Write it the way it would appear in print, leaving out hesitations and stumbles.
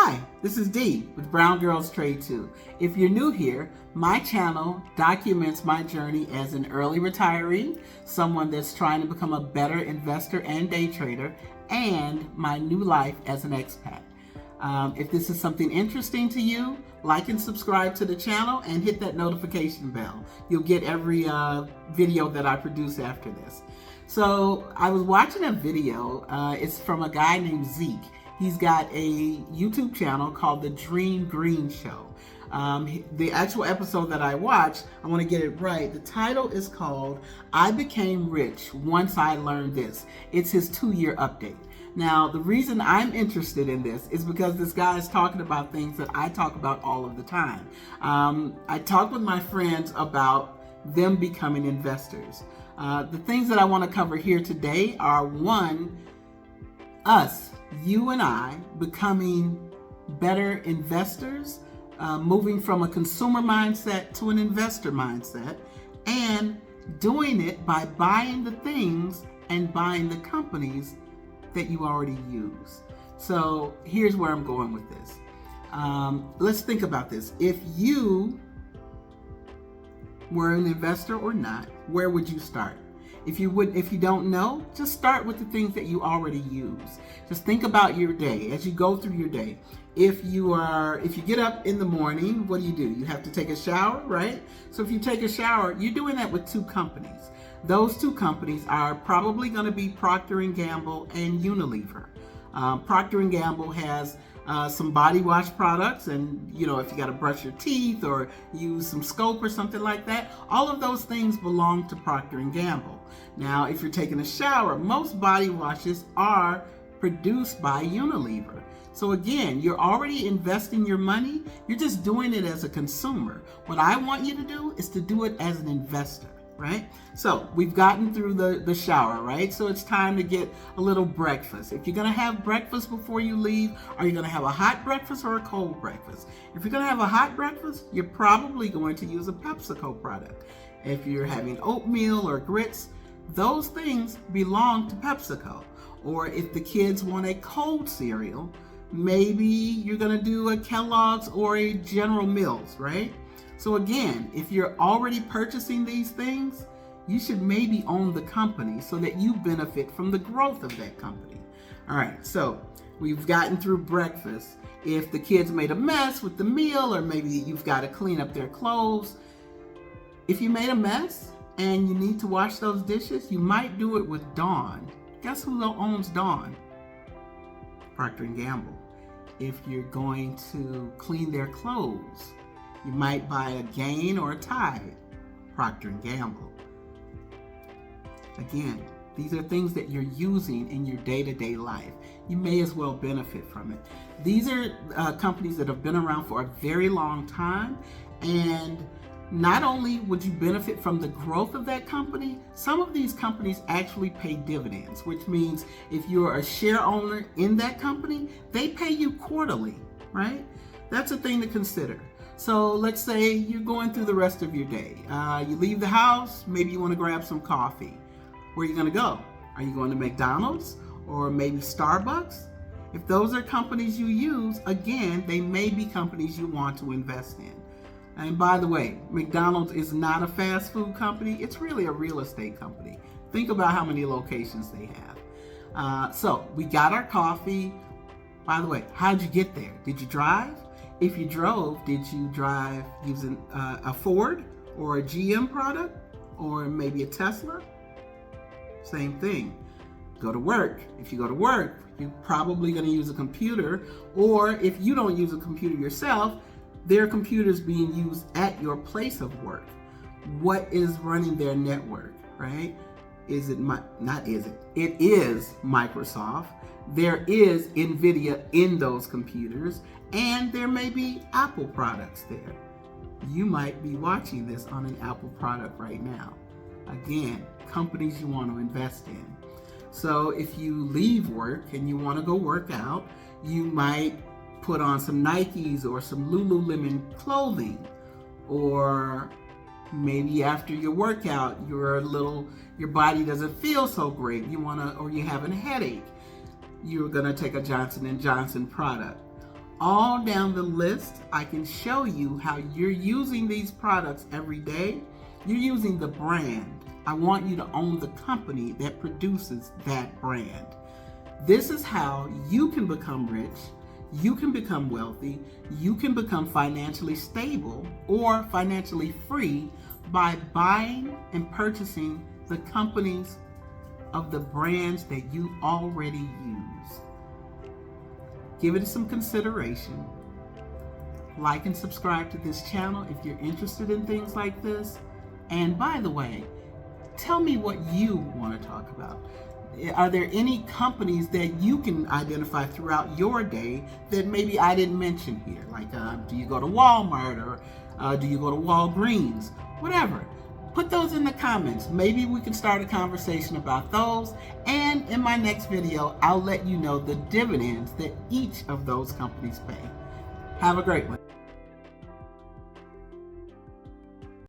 Hi, this is Dee with Brown Girls Trade 2. If you're new here, my channel documents my journey as an early retiree, someone that's trying to become a better investor and day trader, and my new life as an expat. If this is something interesting to you, like and subscribe to the channel and hit that notification bell. You'll get every video that I produce after this. So I was watching a video, it's from a guy named Zeke. He's got a YouTube channel called The Dream Green Show. The actual episode that I watched, I want to get it right. The title is called I Became Rich Once I Learned This. It's his 2-year update. Now, the reason I'm interested in this is because this guy is talking about things that I talk about all of the time. I talk with my friends about them becoming investors. The things that I want to cover here today are, one, you and I becoming better investors, moving from a consumer mindset to an investor mindset, and doing it by buying the things and buying the companies that you already use. So here's where I'm going with this. Let's think about this. If you were an investor or not, where would you start? If you don't know, just start with the things that you already use. Just think about your day as you go through your day. If you get up in the morning, what do? You have to take a shower, right? So if you take a shower, you're doing that with 2 companies. Those 2 companies are probably going to be Procter & Gamble and Unilever. Procter & Gamble has some body wash products, and if you got to brush your teeth or use some soap or something like that, all of those things belong to Procter & Gamble. Now, if you're taking a shower, most body washes are produced by Unilever. So again, you're already investing your money. You're just doing it as a consumer. What I want you to do is to do it as an investor, right? So we've gotten through the shower, right? So it's time to get a little breakfast. If you're going to have breakfast before you leave, are you going to have a hot breakfast or a cold breakfast? If you're going to have a hot breakfast, you're probably going to use a PepsiCo product. If you're having oatmeal or grits, those things belong to PepsiCo. Or if the kids want a cold cereal, maybe you're going to do a Kelloggs or a General Mills, right? So again, if you're already purchasing these things, you should maybe own the company so that you benefit from the growth of that company. All right, so we've gotten through breakfast. If the kids made a mess with the meal, or maybe you've got to clean up their clothes, if you made a mess and you need to wash those dishes, you might do it with Dawn. Guess who owns Dawn? Procter & Gamble. If you're going to clean their clothes, you might buy a Gain or a Tide, Procter & Gamble. Again, these are things that you're using in your day-to-day life. You may as well benefit from it. These are companies that have been around for a very long time, and not only would you benefit from the growth of that company, some of these companies actually pay dividends, which means if you're a share owner in that company, they pay you quarterly, right? That's a thing to consider. So let's say you're going through the rest of your day. You leave the house, maybe you want to grab some coffee. Where are you going to go? Are you going to McDonald's or maybe Starbucks? If those are companies you use, again, they may be companies you want to invest in. And by the way, McDonald's is not a fast food company. It's really a real estate company. Think about how many locations they have. So we got our coffee. By the way, how'd you get there? Did you drive? If you drove, did you drive using a Ford or a GM product or maybe a Tesla? Same thing. Go to work. If you go to work, you're probably going to use a computer, or if you don't use a computer yourself, there are computers being used at your place of work. What is running their network, right? It is Microsoft. There is NVIDIA in those computers, and there may be Apple products there. You might be watching this on an Apple product right now. Again, companies you want to invest in. So if you leave work and you want to go work out, you might put on some Nikes or some Lululemon clothing, or maybe after your workout, your body doesn't feel so great. Or you're having a headache. You're gonna take a Johnson & Johnson product. all down the list, I can show you how you're using these products every day. You're using the brand. I want you to own the company that produces that brand. This is how you can become rich, you can become wealthy, you can become financially stable or financially free by buying and purchasing the companies of the brands that you already use. Give it some consideration. Like and subscribe to this channel if you're interested in things like this. And by the way, tell me what you want to talk about. Are there any companies that you can identify throughout your day that maybe I didn't mention here? Like, do you go to Walmart or do you go to Walgreens? Whatever. Put those in the comments. Maybe we can start a conversation about those. And in my next video, I'll let you know the dividends that each of those companies pay. Have a great one.